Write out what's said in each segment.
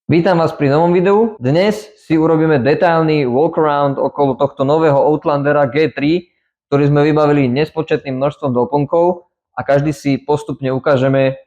Vítam vás pri novom videu. Dnes si urobíme detailný walkaround okolo tohto nového Outlandera G3, ktorý sme vybavili nespočetným množstvom doplnkov a každý si postupne ukážeme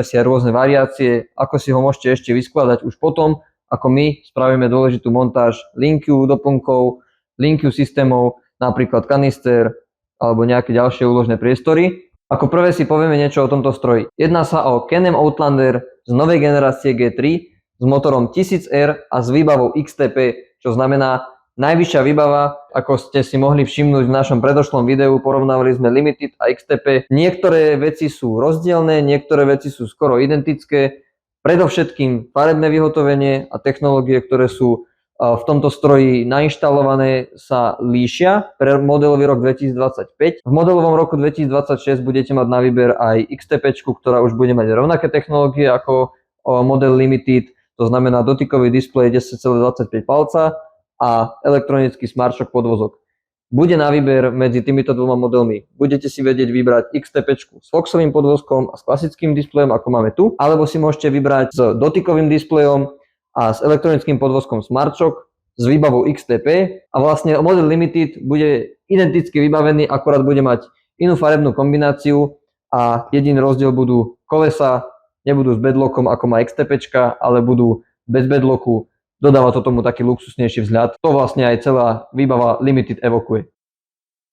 si aj rôzne variácie, ako si ho môžete ešte vyskladať už potom, ako my spravíme dôležitú montáž linku doplnkov, linku systémov, napríklad kanister alebo nejaké ďalšie úložné priestory. Ako prvé si povieme niečo o tomto stroji. Jedná sa o Can-Am Outlander z novej generácie G3 s motorom 1000R a s výbavou XTP, čo znamená najvyššia výbava, ako ste si mohli všimnúť v našom predošlom videu, porovnávali sme Limited a XTP. Niektoré veci sú rozdielne, niektoré veci sú skoro identické, predovšetkým farebné vyhotovenie a technológie, ktoré sú v tomto stroji nainštalované, sa líšia pre modelový rok 2025. V modelovom roku 2026 budete mať na výber aj XTP, ktorá už bude mať rovnaké technológie ako model Limited. To znamená dotykový displej 10,25 palca a elektronický Smart Shock podvozok. Bude na výber medzi týmito dvoma modelmi. Budete si vedieť vybrať XTP s Foxovým podvozkom a s klasickým displejom, ako máme tu, alebo si môžete vybrať s dotykovým displejom a s elektronickým podvozkom Smart Shock s výbavou XTP a vlastne model Limited bude identicky vybavený, akorát bude mať inú farebnú kombináciu a jediný rozdiel budú kolesa. Nebudú s bedlockom, ako má XTP, ale budú bez bedlocku. Dodáva to tomu taký luxusnejší vzhľad. To vlastne aj celá výbava Limited evokuje.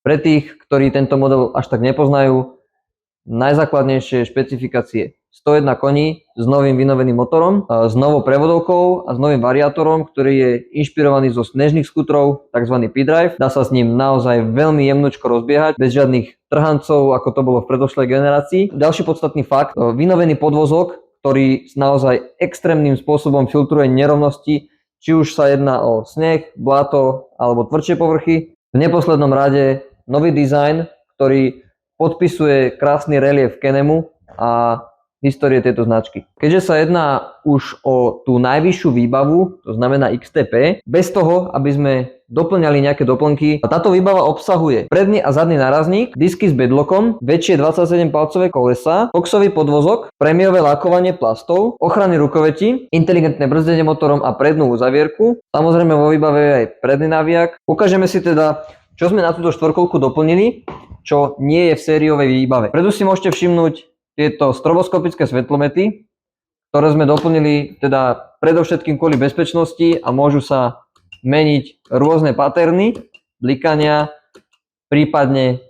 Pre tých, ktorí tento model až tak nepoznajú, najzákladnejšie špecifikácie: 101 koní s novým vynoveným motorom, s novou prevodovkou a s novým variátorom, ktorý je inšpirovaný zo snežných skutrov, tzv. P-Drive. Dá sa s ním naozaj veľmi jemnočko rozbiehať, bez žiadnych trhancov, ako to bolo v predošlej generácii. Ďalší podstatný fakt: vynovený podvozok, ktorý naozaj extrémnym spôsobom filtruje nerovnosti, či už sa jedná o sneh, bláto alebo tvrdšie povrchy. V neposlednom rade nový dizajn, ktorý podpisuje krásny relief Can-Amu a histórie tejto značky. Keďže sa jedná už o tú najvyššiu výbavu, to znamená XTP, bez toho, aby sme doplňali nejaké doplnky, táto výbava obsahuje predný a zadný nárazník, disky s bedlockom, väčšie 27-palcové kolesa, Foxový podvozok, prémiové lakovanie plastov, ochrany rukoveti, inteligentné brzdenie motorom a prednú uzavierku. Samozrejme vo výbave je aj predný navijak. Ukážeme si teda, čo sme na túto štvorkolku doplnili, čo nie je v sériovej výbave. Predu si môžete všimnúť tieto stroboskopické svetlomety, ktoré sme doplnili teda predovšetkým kvôli bezpečnosti a môžu sa meniť rôzne paterny blikania, prípadne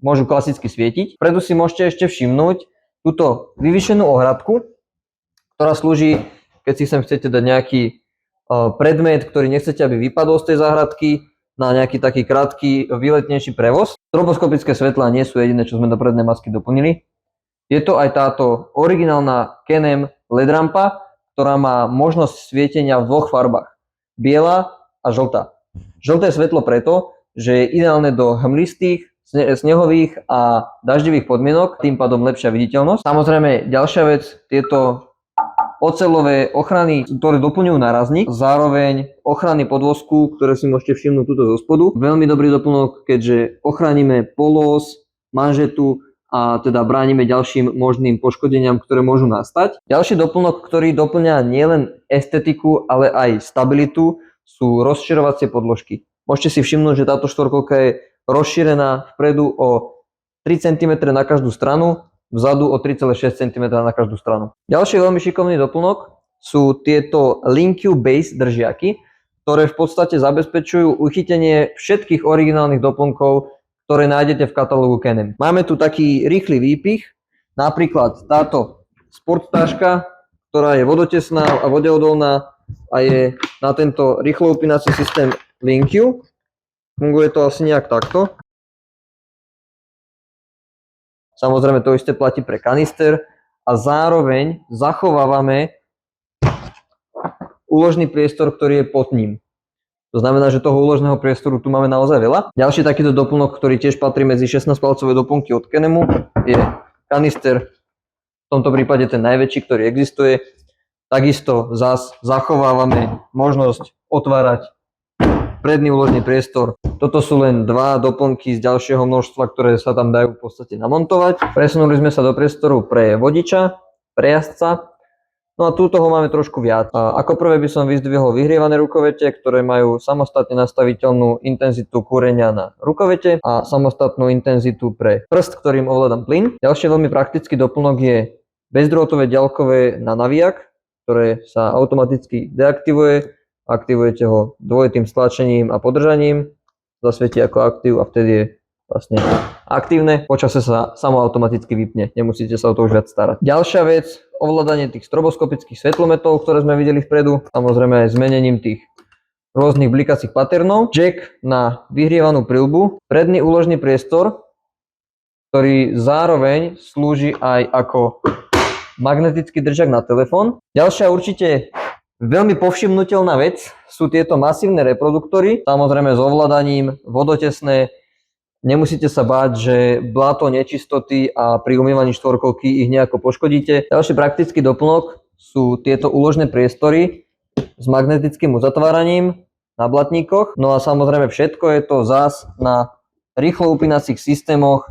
môžu klasicky svietiť. Predu si môžete ešte všimnúť túto vyvýšenú ohradku, ktorá slúži, keď si sem chcete dať nejaký predmet, ktorý nechcete, aby vypadol z tej záhradky, na nejaký taký krátky, výletnejší prevoz. Stroboskopické svetlá nie sú jediné, čo sme do prednej masky doplnili. Je to aj táto originálna Can-Am LED rampa, ktorá má možnosť svietenia v dvoch farbách: biela a žltá. Žlté svetlo preto, že je ideálne do hmlistých, snehových a daždivých podmienok, tým pádom lepšia viditeľnosť. Samozrejme, ďalšia vec, tieto oceľové ochrany, ktoré doplňujú nárazník, zároveň ochrany podvozku, ktoré si môžete všimnúť tuto zo spodu. Veľmi dobrý doplnok, keďže ochránime polos, manžetu a teda bránime ďalším možným poškodeniam, ktoré môžu nastať. Ďalší doplnok, ktorý doplňa nielen estetiku, ale aj stabilitu, sú rozširovacie podložky. Môžete si všimnúť, že táto štvorkolka je rozšírená vpredu o 3 cm na každú stranu, vzadu o 3,6 cm na každú stranu. Ďalší veľmi šikovný doplnok sú tieto Linku Base držiaky, ktoré v podstate zabezpečujú uchytenie všetkých originálnych doplnkov, ktoré nájdete v katalógu Can-Am. Máme tu taký rýchly výpich, napríklad táto sport taška, ktorá je vodotesná a vodeodolná a je na tento rýchlo upínací systém Linku. Funguje to asi nejak takto. Samozrejme to isté platí pre kanister a zároveň zachovávame úložný priestor, ktorý je pod ním. To znamená, že toho úložného priestoru tu máme naozaj veľa. Ďalší takýto doplnok, ktorý tiež patrí medzi 16-palcové doplnky od Can-Amu, je kanister, v tomto prípade ten najväčší, ktorý existuje. Takisto zachovávame možnosť otvárať predný úložný priestor. Toto sú len dva doplnky z ďalšieho množstva, ktoré sa tam dajú v podstate namontovať. Presunuli sme sa do priestoru pre vodiča, pre jazdca. No a tu toho máme trošku viac. A ako prvé by som vyzdvihol vyhrievané rukovete, ktoré majú samostatne nastaviteľnú intenzitu kúrenia na rukovete a samostatnú intenzitu pre prst, ktorým ovládam plyn. Ďalšie veľmi praktický doplnok je bezdrôtové ďalkové na naviak, ktoré sa automaticky deaktivuje. Aktivujete ho dvojitým stlačením a podržaním, zasvieti ako aktív a vtedy je vlastne aktívne. Počase sa samo automaticky vypne, nemusíte sa o to už viac starať. Ďalšia vec, ovládanie tých stroboskopických svetlometov, ktoré sme videli vpredu, samozrejme aj zmenením tých rôznych blikacích paternov. Jack na vyhrievanú prilbu, predný úložný priestor, ktorý zároveň slúži aj ako magnetický držak na telefón. Ďalšia určite veľmi povšimnutelná vec sú tieto masívne reproduktory, samozrejme s ovládaním vodotesné. Nemusíte sa báť, že bláto, nečistoty a pri umývaní štvorkolky ich nejako poškodíte. Ďalší praktický doplnok sú tieto úložné priestory s magnetickým uzatváraním na blatníkoch. No a samozrejme všetko je to zás na rýchlo upínacích systémoch.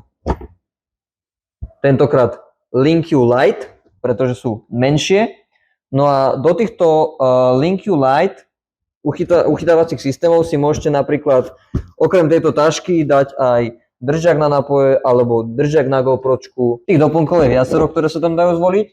Tentokrát LinkU Lite, pretože sú menšie. No a do týchto LinkU Lite uchytávacích systémov si môžete napríklad okrem tejto tašky dať aj držak na nápoje alebo držak na GoPročku. Tých doplnkov je viacero, ktoré sa tam dajú zvoliť.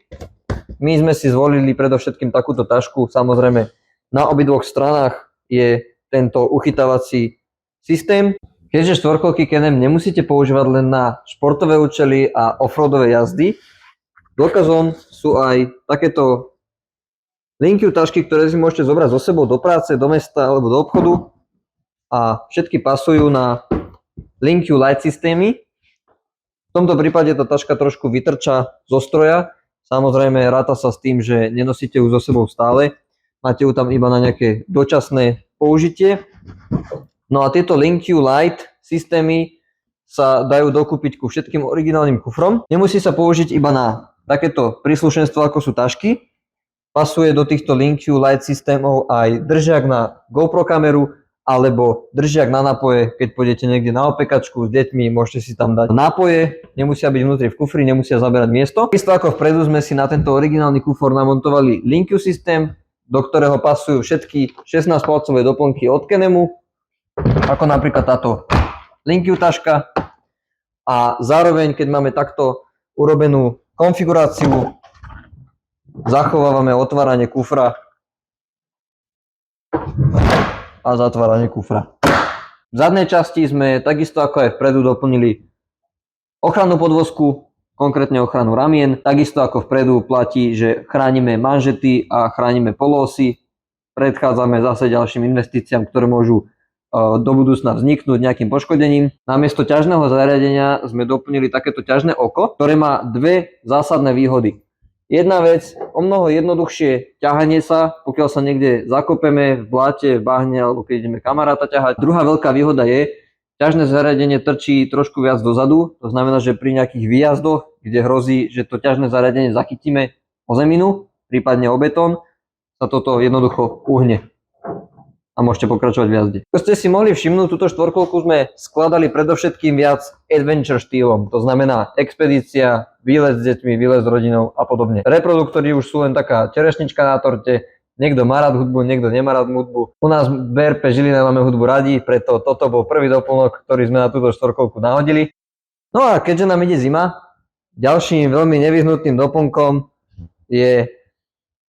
My sme si zvolili predovšetkým takúto tašku. Samozrejme na obidvoch stranách je tento uchytávací systém. Keďže štvorkolky Can-Am nemusíte používať len na športové účely a offroadové jazdy, dôkazom sú aj takéto LinkU tašky, ktoré si môžete zobrať so sebou do práce, do mesta alebo do obchodu a všetky pasujú na LinkU Lite systémy. V tomto prípade tá taška trošku vytrča zo stroja. Samozrejme ráta sa s tým, že nenosíte ju so sebou stále. Máte ju tam iba na nejaké dočasné použitie. No a tieto LinkU Lite systémy sa dajú dokúpiť ku všetkým originálnym kufrom. Nemusí sa použiť iba na takéto príslušenstvo, ako sú tašky. Pasuje do týchto LinkU Lite systémov aj držiak na GoPro kameru alebo držiak na nápoje, keď pôjdete niekde na opekačku s deťmi, môžete si tam dať nápoje, nemusia byť vnútri v kufri, nemusia zaberať miesto. Isto ako vpredu sme si na tento originálny kufor namontovali LinkU systém, do ktorého pasujú všetky 16-palcové doplnky od Can-Amu, ako napríklad táto LinkU taška. A zároveň, keď máme takto urobenú konfiguráciu, zachovávame otváranie kufra a zatváranie kufra. V zadnej časti sme takisto ako aj vpredu doplnili ochrannú podvozku, konkrétne ochranu ramien. Takisto ako vpredu platí, že chránime manžety a chránime polosy. Predchádzame zase ďalším investíciám, ktoré môžu do budúcna vzniknúť nejakým poškodením. Namiesto ťažného zariadenia sme doplnili takéto ťažné oko, ktoré má dve zásadné výhody. Jedna vec, o mnoho jednoduchšie ťahanie sa, pokiaľ sa niekde zakopeme v bláte, v bahne alebo keď ideme kamaráta ťahať. Druhá veľká výhoda je, ťažné zariadenie trčí trošku viac dozadu, to znamená, že pri nejakých výjazdoch, kde hrozí, že to ťažné zariadenie zachytíme o zeminu, prípadne o betón, sa toto jednoducho uhne a môžete pokračovať v jazde. Ako ste si mohli všimnúť, túto štvorkolku sme skladali predovšetkým viac adventure štýlom, to znamená expedícia, výlet s deťmi, výlet s rodinou a podobne. Reproduktory už sú len taká čerešnička na torte, niekto má rád hudbu, niekto nemá rád hudbu. U nás v BRP Žilina máme hudbu radi, preto toto bol prvý doplnok, ktorý sme na túto štvorkolku nahodili. No a keďže nám ide zima, ďalším veľmi nevyhnutným doplnkom je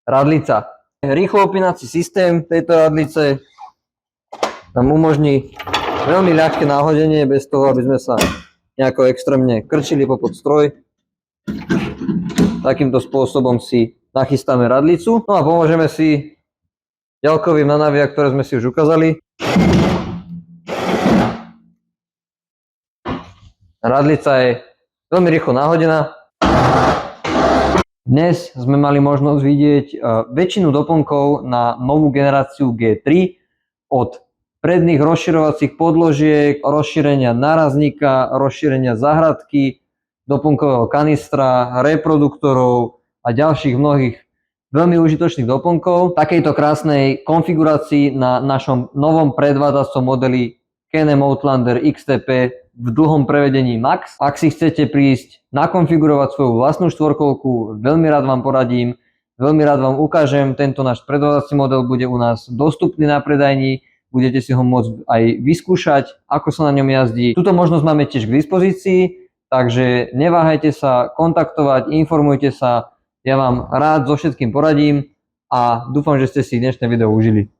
radlica. Rýchlo opínací systém tejto radlice nám umožní veľmi ľahké náhodenie bez toho, aby sme sa nejako extrémne krčili popod stroj. Takýmto spôsobom si nachystáme radlicu. No a pomôžeme si ďalkovým na navia, ktoré sme si už ukázali. Radlica je veľmi rýchlo nahodená. Dnes sme mali možnosť vidieť väčšinu doplnkov na novú generáciu G3 od predných rozširovacích podložiek, rozšírenia nárazníka, rozšírenia záhradky, doplnkového kanistra, reproduktorov a ďalších mnohých veľmi užitočných doplnkov. Takejto krásnej konfigurácii na našom novom predvádzacom modeli Can-Am Outlander XTP v dlhom prevedení Max. Ak si chcete prísť nakonfigurovať svoju vlastnú štvorkolku, veľmi rád vám poradím. Veľmi rád vám ukážem, tento náš predvádzací model bude u nás dostupný na predajni, budete si ho môcť aj vyskúšať, ako sa na ňom jazdí. Túto možnosť máme tiež k dispozícii, takže neváhajte sa kontaktovať, informujte sa, ja vám rád so všetkým poradím a dúfam, že ste si dnešné video užili.